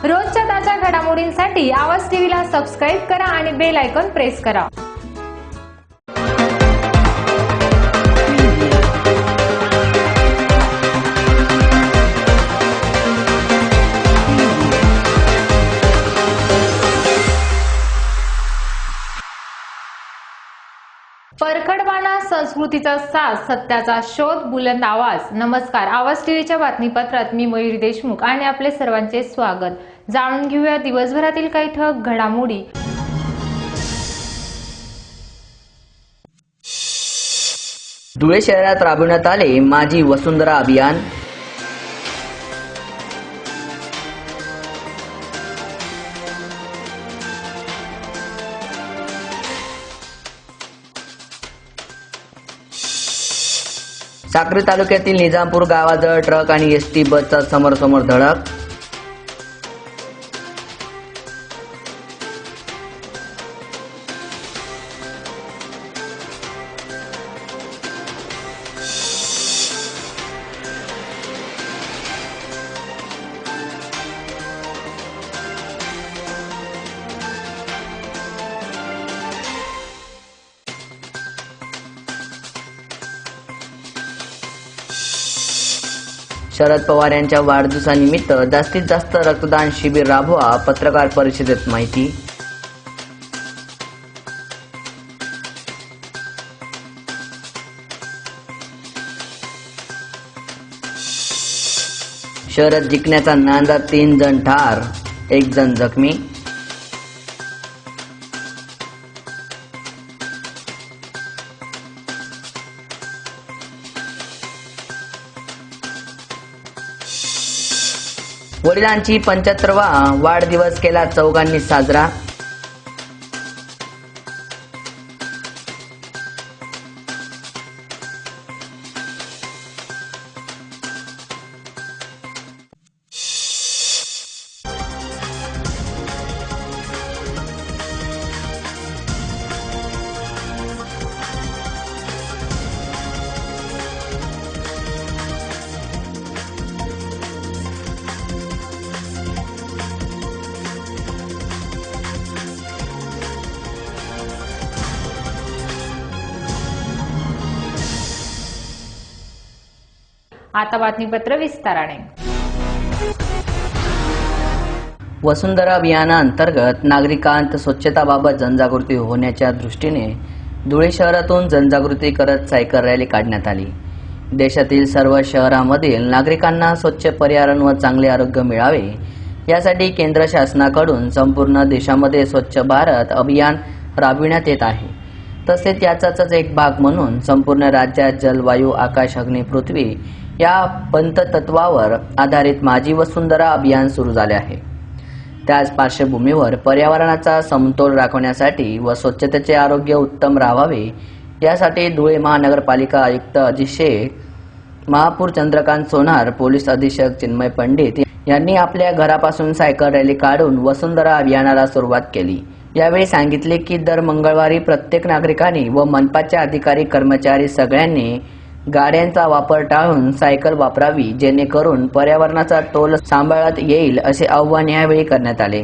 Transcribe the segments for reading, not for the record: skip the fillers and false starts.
रोजच्या ताज्या घडामोडींसाठी आवाज टीव्हीला सबस्क्राईब करा आणि बेल आयकॉन प्रेस करा। परखडवाना संस्कृतीचा साज, सत्याचा शोध, बुलंद आवाज। नमस्कार, आवाज टीव्हीच्या बातमीपत्रात मी मयुरी देशमुख आणि आपले सर्वांचे स्वागत। जाणून घेऊया दिवसभरातील काही ठळक घडामोडी। धुळे शहरात राबविण्यात आले माझी वसुंधरा अभियान। साक्री तालुक्यातील निजामपूर गावाजवळ ट्रक आणि एसटी बसचा समोरासमोर धडक। शरद पवार यांच्या वाढदिवसानिमित्त जास्तीत जास्त रक्तदान शिबिर राबवा, पत्रकार परिषदेत माहिती। शरद जिंकण्याचा नांदा, 3 जण ठार, 1 जण जखमी। वडिलांची 75वा वाढदिवस केला चौघांनी साजरा। आता बातमीपत्र विस्ताराने। वसुंधरा अभियानाअंतर्गत नागरिकांत स्वच्छताबाबत जनजागृती होण्याच्या दृष्टीने धुळे शहरातून जनजागृती करत सायकल रॅली काढण्यात आली। देशातील सर्व शहरांमधील नागरिकांना स्वच्छ पर्यावरण व चांगले आरोग्य मिळावे यासाठी केंद्र शासनाकडून संपूर्ण देशामध्ये स्वच्छ भारत अभियान राबविण्यात येत आहे। तसेच याचाच एक भाग म्हणून संपूर्ण राज्यात जल, वायू, आकाश, अग्नी, पृथ्वी या पंचतत्वावर आधारित माझी वसुंधरा अभियान सुरू झाले आहे। त्याच पार्श्वभूमीवर पर्यावरणाचा समतोल राखण्यासाठी व स्वच्छतेचे आरोग्य उत्तम राहावे यासाठी धुळे महानगरपालिका आयुक्त अजित शेख, महापौर चंद्रकांत सोनार, पोलीस अधीक्षक चिन्मय पंडित यांनी आपल्या घरापासून सायकल रॅली काढून वसुंधरा अभियानाला सुरुवात केली। यावेळी सांगितले की दर मंगळवारी प्रत्येक नागरिकांनी व मनपाचे अधिकारी कर्मचारी सगळ्यांनी गाड्यांचा वापर टाळून सायकल वापरावी, जेणेकरून पर्यावरणाचा तोल सांभाळता येईल असे आवाहन यावेळी करण्यात आले।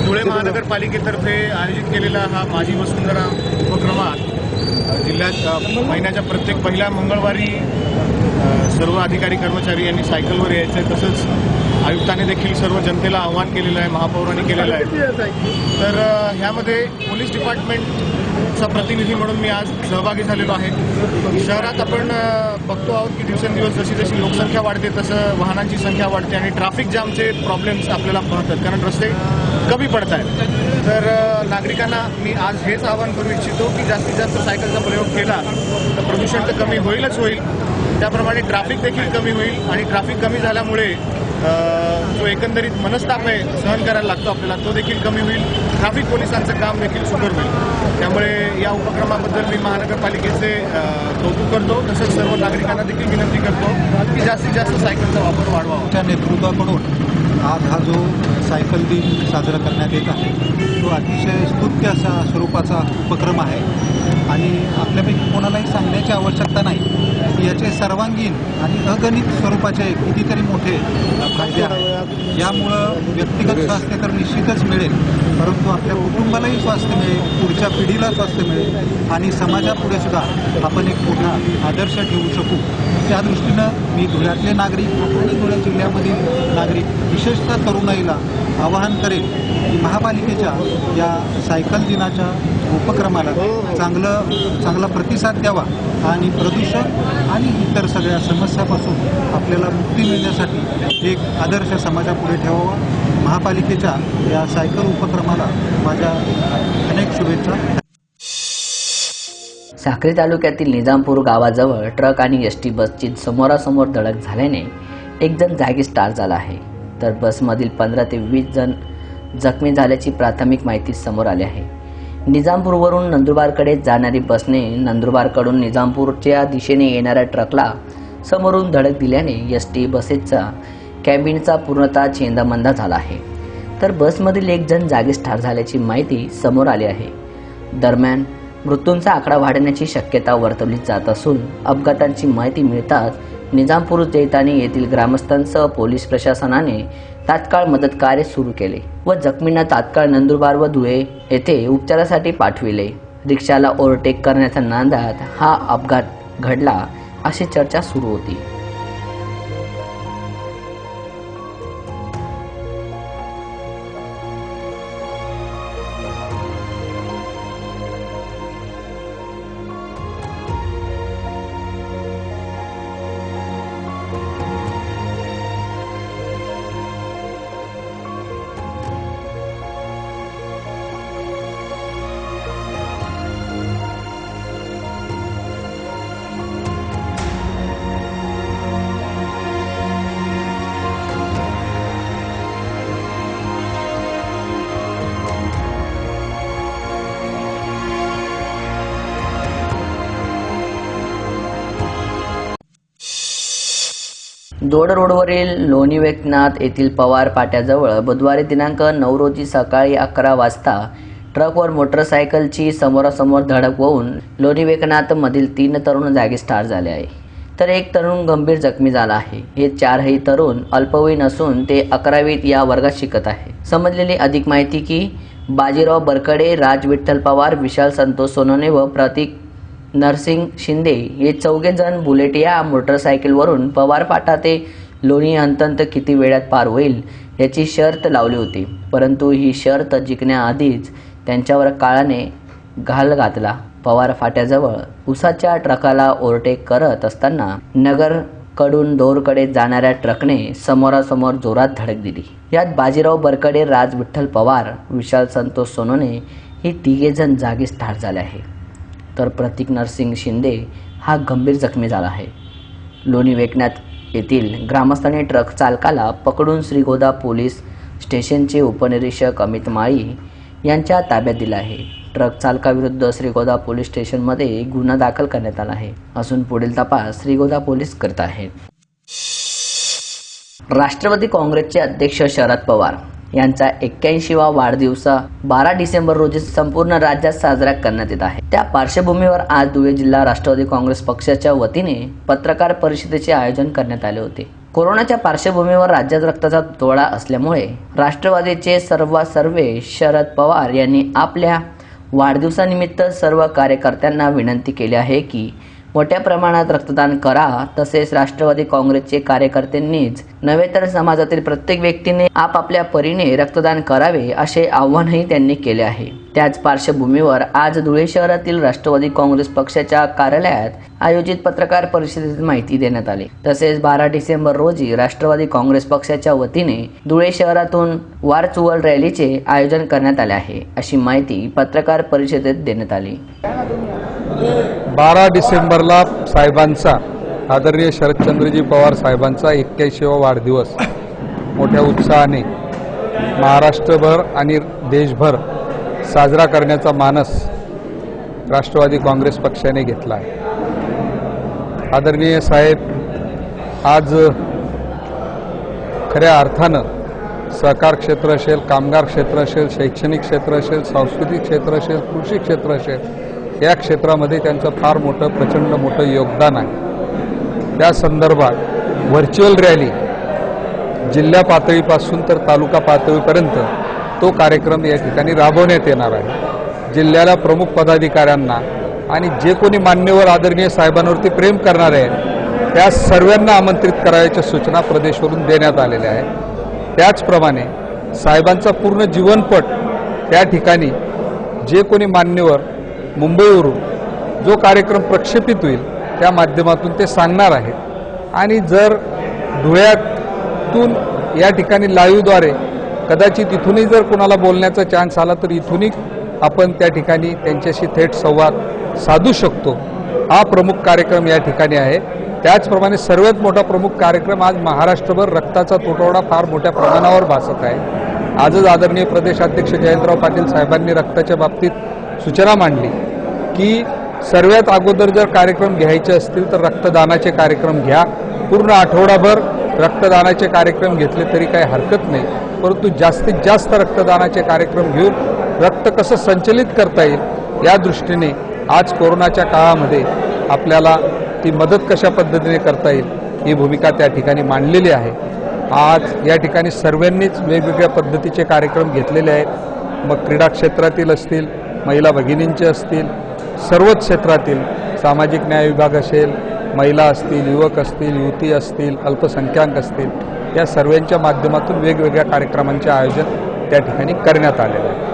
धुळे महानगरपालिकेतर्फे आयोजित केलेला हा माझी वसुंधरा उपक्रमात जिल्ह्यात महिन्याच्या प्रत्येक पहिल्या मंगळवारी सर्व अधिकारी कर्मचारी यांनी सायकलवर यायचे। तसंच आयुक्तांनी देखील सर्व जनतेला आवाहन केलेलं आहे, महापौरांनी केलेलं आहे। तर ह्यामध्ये पोलीस डिपार्टमेंटचा प्रतिनिधी म्हणून मी आज सहभागी झालेलो आहे। शहरात आपण बघतो आहोत की दिवसेंदिवस जशी जशी लोकसंख्या वाढते तसं वाहनांची संख्या वाढते आणि ट्रॅफिक जामचे प्रॉब्लेम्स आपल्याला पाहतात, कारण रस्ते कमी पडत आहेत। तर नागरिकांना मी आज हेच आवाहन करू इच्छितो की जास्तीत जास्त सायकलचा प्रयोग केला तर प्रदूषण तर कमी होईलच होईल, त्याप्रमाणे ट्रॅफिक देखील कमी होईल आणि ट्रॅफिक कमी झाल्यामुळे जो एकंदरीत मनस्ताप आहे सहन करायला लागतो आपल्याला तो देखील कमी होईल, ट्रॅफिक पोलिसांचं काम देखील सुकर होईल। त्यामुळे या उपक्रमाबद्दल मी महानगरपालिकेचे कौतुक करतो, तसंच सर्व नागरिकांना देखील विनंती करतो की जास्तीत जास्त सायकलचा वापर वाढवावा। त्या नेतृत्वाकडून आज हा जो सायकल दिन साजरा करण्यात येत आहे तो अतिशय स्तुत्य असा स्वरूपाचा उपक्रम आहे आणि आपल्यापैकी कोणालाही सांगण्याची आवश्यकता नाही की याचे सर्वांगीण आणि अगणित स्वरूपाचे कितीतरी मोठे फायदे आहेत। यामुळं व्यक्तिगत स्वास्थ्य तर निश्चितच मिळेल, परंतु आपल्या कुटुंबालाही स्वास्थ्य मिळेल, पुढच्या पिढीला स्वास्थ्य मिळेल आणि समाजापुढे सुद्धा आपण एक मोठा आदर्श ठेवू शकू। त्या दृष्टीनं मी धुळ्यातले नागरिक आणि धुळे जिल्ह्यामधील नागरिक विशेषतः तरुणाईला आवाहन करेल की महापालिकेच्या या सायकल दिनाच्या उपक्रमाला चांगला प्रतिसाद द्यावा आणि प्रदूषण आणि इतर सगळ्या समस्यापासून आपल्याला मुक्ती मिळण्यासाठी एक आदर्श समाजापुढे ठेवावा। महापालिकेच्या या सायकल उपक्रमाला माझ्या अनेक शुभेच्छा। साक्री तालुक्यातील निजामपूर गावाजवळ ट्रक आणि एसटी बसची समोरासमोर धडक झाल्याने एक जण जागीच ठार झाला आहे, तर बसमधील 15 ते 20 जण जखमी झाल्याची प्राथमिक माहिती समोर आली आहे। निजामपूरवरून नंदुरबारकडे जाणारी बसने नंदुरबारकडून निजामपूरच्या दिशेने येणाऱ्या ट्रकला समोरून धडक दिल्याने एसटी बसेसचा कॅबिनचा पूर्णतः चेंदामंदा झाला आहे, तर बसमधील एक जण जागीच ठार झाल्याची माहिती समोर आली आहे। दरम्यान मृत्यूंचा आकडा वाढण्याची शक्यता वर्तवली जात असून अपघातांची माहिती मिळताच निजामपूर जैतानी येथील ग्रामस्थांसह पोलीस प्रशासनाने तात्काळ मदत कार्य सुरू केले व जखमींना तात्काळ नंदुरबार व धुळे येथे उपचारासाठी पाठविले। रिक्षाला ओव्हरटेक करण्याच्या नादात हा अपघात घडला अशी चर्चा सुरू होती। दोड रोडवरील लोणी वेकनाथ येथील पवार फाट्याजवळ बुधवारी दिनांक 9 रोजी सकाळी 11 वाजता ट्रकवर मोटरसायकलची समोरासमोर धडक होऊन लोणी वेकनाथ मधील 3 तरुण जागीच ठार झाले आहे, तर एक तरुण गंभीर जखमी झाला आहे। हे चारही तरुण अल्पवयीन असून ते 11वीत या वर्गात शिकत आहे। समजलेली अधिक माहिती की बाजीराव बरकडे, राज विठ्ठल पवार, विशाल संतोष सोनोने व प्रतीक नरसिंग शिंदे हे 4 जण बुलेट या मोटरसायकलवरून पवार फाटा ते लोणी अंतंत किती वेळात पार होईल याची शर्त लावली होती, परंतु ही शर्त जिंकण्याआधीच त्यांच्यावर काळाने घाल घातला। पवार फाट्याजवळ उसाच्या ट्रकाला ओव्हरटेक करत असताना नगरकडून दौरकडे जाणाऱ्या ट्रकने समोरासमोर जोरात धडक दिली। यात बाजीराव बरकडे, राज विठ्ठल पवार, विशाल संतोष सोनोने ही 3 जण जागीच ठार झाले आहे, तर प्रतीक नरसिंग शिंदे हा गंभीर जखमी झाला आहे। लोणी वेकनाथ येथील ग्रामस्थांनी ट्रक चालकाला पकडून श्रीगोंदा पोलीस स्टेशनचे उपनिरीक्षक अमित माळी यांच्या ताब्यात दिला आहे। ट्रक चालकाविरुद्ध श्रीगोंदा पोलीस स्टेशनमध्ये गुन्हा दाखल करण्यात आला आहे असून पुढील तपास श्रीगोंदा पोलीस करत आहेत। राष्ट्रवादी काँग्रेसचे अध्यक्ष शरद पवार यांचा 81वा वाढदिवस 12 डिसेंबर रोजी संपूर्ण राज्यात साजरा करण्यात येत आहे। त्या पार्श्वभूमीवर आज धुळे जिल्हा राष्ट्रवादी काँग्रेस पक्षाच्या वतीने पत्रकार परिषदेचे आयोजन करण्यात आले होते। कोरोनाच्या पार्श्वभूमीवर राज्यात रक्ताचा तुटवडा असल्यामुळे राष्ट्रवादीचे सर्वे शरद पवार यांनी आपल्या वाढदिवसानिमित्त सर्व कार्यकर्त्यांना विनंती केली आहे की मोठ्या प्रमाणात रक्तदान करा। तसेच राष्ट्रवादी काँग्रेसचे कार्यकर्त्यांनीच नव्हे तर समाजातील प्रत्येक व्यक्तीने आपापल्या परीने रक्तदान करावे असे आवाहनही त्यांनी केले आहे। त्याच पार्श्वभूमीवर आज धुळे शहरातील राष्ट्रवादी काँग्रेस पक्षाच्या कार्यालयात आयोजित पत्रकार परिषदेत माहिती देण्यात आली। तसेच 12 डिसेंबर रोजी राष्ट्रवादी काँग्रेस पक्षाच्या वतीने धुळे शहरातून वारचुवल रॅलीचे आयोजन करण्यात आले आहे अशी माहिती पत्रकार परिषदेत देण्यात आली। 12 डिसेंबरला साहेबांचा आदरणीय शरदचंद्रजी पवार साहेबांचा 81वा वाढदिवस मोठ्या उत्साहाने महाराष्ट्रभर आणि देशभर साजरा करण्याचा मानस राष्ट्रवादी काँग्रेस पक्षाने घेतला आहे। आदरणीय साहेब आज खऱ्या अर्थानं सहकार क्षेत्र असेल, कामगार क्षेत्र असेल, शैक्षणिक क्षेत्र असेल, सांस्कृतिक क्षेत्र असेल, कृषी क्षेत्र असेल, या क्षेत्रामध्ये त्यांचं फार मोठं प्रचंड मोठं योगदान आहे. त्या संदर्भात व्हर्च्युअल रॅली जिल्हा पातळीपासून तर तालुका पातळीपर्यंत तो कार्यक्रम या ठिकाणी राबवण्यात येणार आहे. जिल्ह्याला प्रमुख पदाधिकाऱ्यांना आणि जे कोणी मान्यवर आदरणीय साहेबांवरती प्रेम करणारे आहेत त्या सर्वांना आमंत्रित करायच्या सूचना प्रदेशवरून देण्यात आलेल्या आहेत. त्याचप्रमाणे साहेबांचा पूर्ण जीवनपट त्या ठिकाणी जे कोणी मान्यवर मुंबईवरून जो कार्यक्रम प्रक्षेपित होईल त्या माध्यमातून ते सांगणार आहेत. आणि जर धुळ्यातून या ठिकाणी लाईव्हद्वारे कदाचित इथूनही जर कोणाला बोलण्याचा चान्स आला तर इथूनही आपण त्या ठिकाणी त्यांच्याशी थेट संवाद साधू शकतो. हा प्रमुख कार्यक्रम या ठिकाणी आहे. त्याचप्रमाणे सर्वात मोठा प्रमुख कार्यक्रम आज महाराष्ट्रभर रक्ताचा तुटवडा फार मोठ्या प्रमाणावर भासत आहे. आजच आदरणीय प्रदेशाध्यक्ष जयंतराव पाटील साहेबांनी रक्ताच्या बाबतीत सूचना मांडली की सर्वात अगोदर जर कार्यक्रम घ्यायचे असतील तर रक्तदानाचे कार्यक्रम घ्या. पूर्ण आठवडाभर रक्तदानाचे कार्यक्रम घेतले तरी काही हरकत नाही, परंतु जास्तीत जास्त रक्तदानाचे कार्यक्रम घेऊन रक्त कसं संचलित करता येईल या दृष्टीने आज कोरोनाच्या काळामध्ये आपल्याला ती मदत कशा पद्धतीने करता येईल ही भूमिका त्या ठिकाणी मांडलेली आहे. आज या ठिकाणी सर्वांनीच वेगवेगळ्या पद्धतीचे कार्यक्रम घेतलेले आहेत. मग क्रीडा क्षेत्रातील असतील, महिला भगिनींचे असतील, सर्वच क्षेत्रातील सामाजिक न्याय विभाग असेल, महिला असतील, युवक असतील, युवती असतील, अल्पसंख्याक असतील, या सर्वांच्या माध्यमातून वेगवेगळ्या कार्यक्रमांचे आयोजन त्या ठिकाणी करण्यात आलेलं आहे.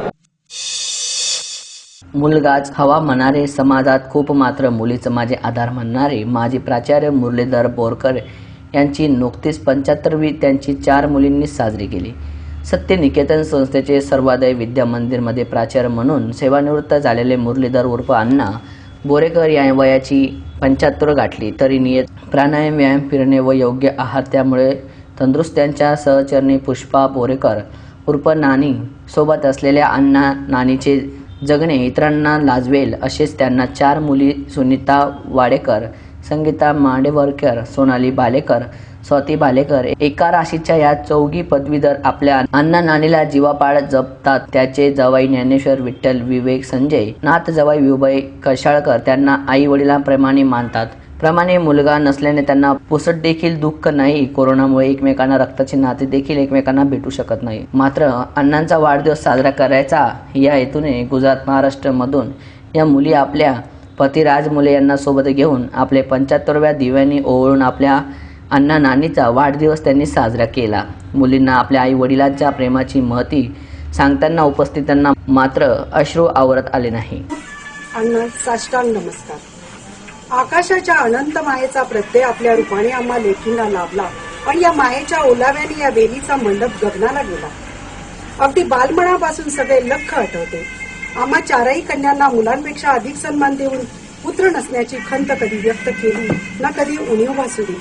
मुलगाच हवा म्हणणारे, समाजात खूप मात्र मुलीचं माझे आधार म्हणणारे माजी प्राचार्य मुरलीधर बोरकर यांची नुकतीच 75वी त्यांची 4 मुलींनी साजरी केली. सत्यनिकेतन संस्थेचे सर्वोदय विद्या मंदिरमध्ये प्राचार्य म्हणून सेवानिवृत्त झालेले मुरलीधर उर्फ अण्णा बोरेकर या वयाची 75 गाठली तरी नियत प्राणायाम, व्यायाम, फिरणे व योग्य आहार त्यामुळे तंदुरुस्त. त्यांच्या सहचरणी पुष्पा बोरेकर उर्फ नानी सोबत असलेल्या अण्णा नानीचे जगणे इतरांना लाजवेल असेच त्यांना 4 मुली सुनीता वाडेकर, संगीता मांडेवरकर, सोनाली भालेकर, स्वाती भालेकर. एका राशीच्या या 4 पदवीधर आपल्या अण्णा नानीला जीवापाड जपतात. त्याचे जावई ज्ञानेश्वर विठ्ठल विवेक संजय, नात जावई विभय कशाळकर त्यांना आई वडिलांप्रमाणे मानतात. प्रमाणे मुलगा नसल्याने त्यांना पुसट देखील दुःख नाही. कोरोनामुळे एकमेकांना रक्ताची नाते देखील एकमेकांना भेटू शकत नाही. मात्र अण्णांचा वाढदिवस साजरा करायचा या हेतूने गुजरात, महाराष्ट्रमधून या मुली आपल्या पती राज मुले यांना सोबत घेऊन आपले 75व्या दिव्यांनी ओवळून आपल्या अण्णा नानीचा वाढदिवस त्यांनी साजरा केला. मुलींना आपल्या आई वडिलांच्या प्रेमाची महती सांगताना उपस्थितांना मात्र अश्रू आवरत आले नाही. अण्णा साष्टांग नमस्कार. आकाशाच्या अनंत मायेचा प्रत्यय आपल्या रूपाने आम्हा लेकींना लाभला आणि या मायेच्या ओलाव्याने या वेलीचा मंडप गगनाला गेला. अगदी बालमनापासून सगळे लख आठवते. आम्हा 4ही कन्यांना मुलांपेक्षा अधिक सन्मान देऊन पुत्र नसण्याची खंत कधी व्यक्त केली ना कधी उणीव भासू दिली.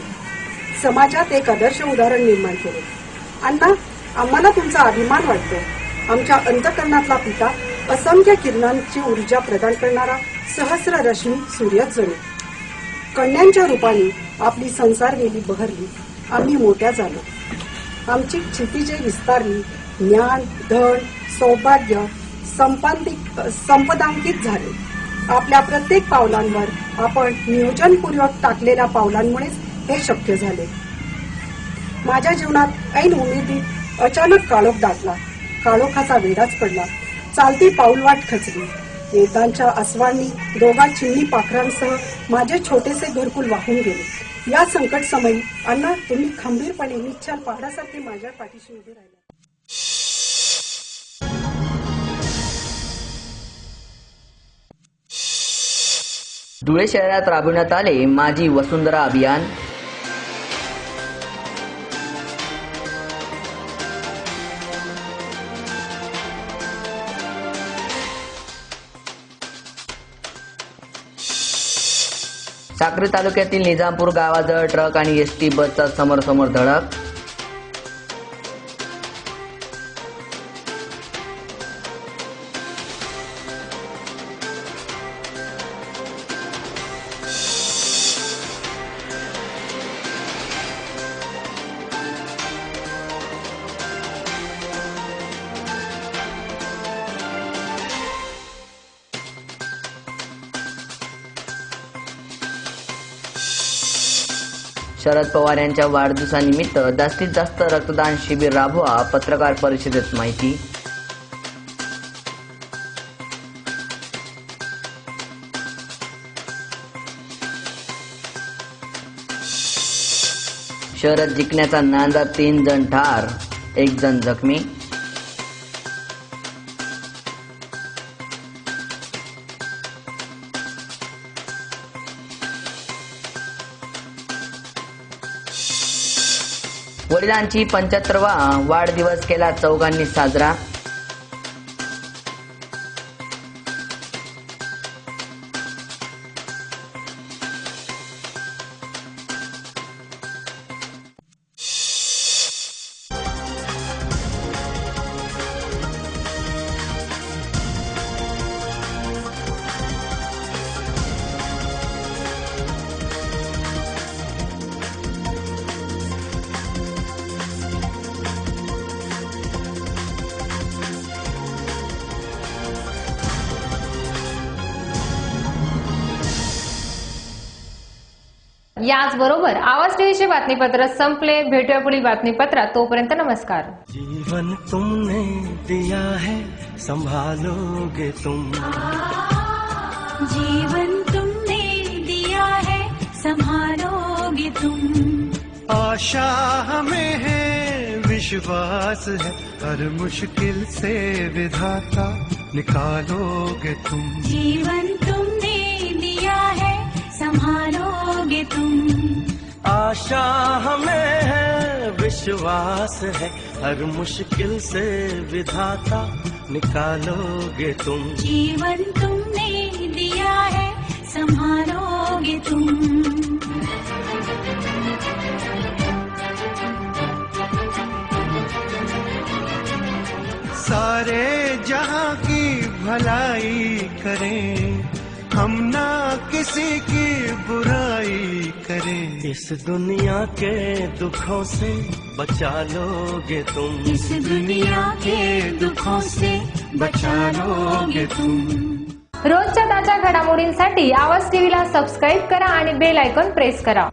समाजात एक आदर्श उदाहरण निर्माण केले. अण्णा, आम्हाला तुमचा अभिमान वाटतो. आमच्या अंतःकरणातला पिता असंख्य किरणांची ऊर्जा प्रदान करणारा सहस्र रश्मी सूर्यच जणू. कन्यांच्या रूपाने आपली संसार वेली बहरली. आम्ही मोठ्या झालो. आमची क्षितिजे विस्तारली. ज्ञान, धन, सौभाग्य संपदांकित झाले. आपल्या प्रत्येक पावलांवर आपण नियोजनपूर्वक टाकलेल्या पावलांमुळेच हे शक्य झाले. माझ्या जीवनात ऐन उमेदीत अचानक काळोख दाटला. काळोखाचा वेडाच पडला. चालती पाऊलवाट खचली. वेदांच्या अस्वांनी 2 चिमणी पाखरांसह माझे छोटेसे घरकुल वाहून गेले. या संकट समयी अण्णा, तुम्ही खंबीरपणे निश्चल पहाडासारखे माझ्या पाठीशी उभे राहिले. धुळे शहरात राबविण्यात आले माझी वसुंधरा अभियान. साक्री तालुक्यातील निजामपूर गावाजवळ ट्रक आणि एसटी बसचा समोरासमोर धडक. शरद पवार यांच्या वाढदिवसानिमित्त जास्तीत जास्त रक्तदान शिबिर राबवा, पत्रकार परिषदेत माहिती. शरद जिंकण्याचा नांदा, 3 जण ठार, 1 जण जखमी. वडिलांची 75वा वाढदिवस केला चौघांनी साजरा. याचबरोबर आवाज टीव्हीचे बातमीपत्र संपले. भेटूया पुढील बातमीपत्रात. तोपर्यंत नमस्कार. जीवन तुमने दिया है संभालोगे तुम. जीवन तुमने दिया है संभालोगे तुम. आशा हमें है विश्वास है हर मुश्किल से विधाता निकालोगे तुम. जीवन तुमने दिया है संभालोगे तुम. आशा हमें है विश्वास है हर मुश्किल से विधाता निकालोगे तुम. जीवन तुमने दिया है संभालोगे तुम. सारे जहां की भलाई करें, हम ना किसी की बुराई करें. इस दुनिया के दुखों से बचा लोगे तुम. इस दुनिया के दुखों से बचा लोगे तुम. रोजच्या ताज्या घडामोडींसाठी आवाज टीव्हीला सबस्क्राईब करा आणि बेल आयकॉन प्रेस करा.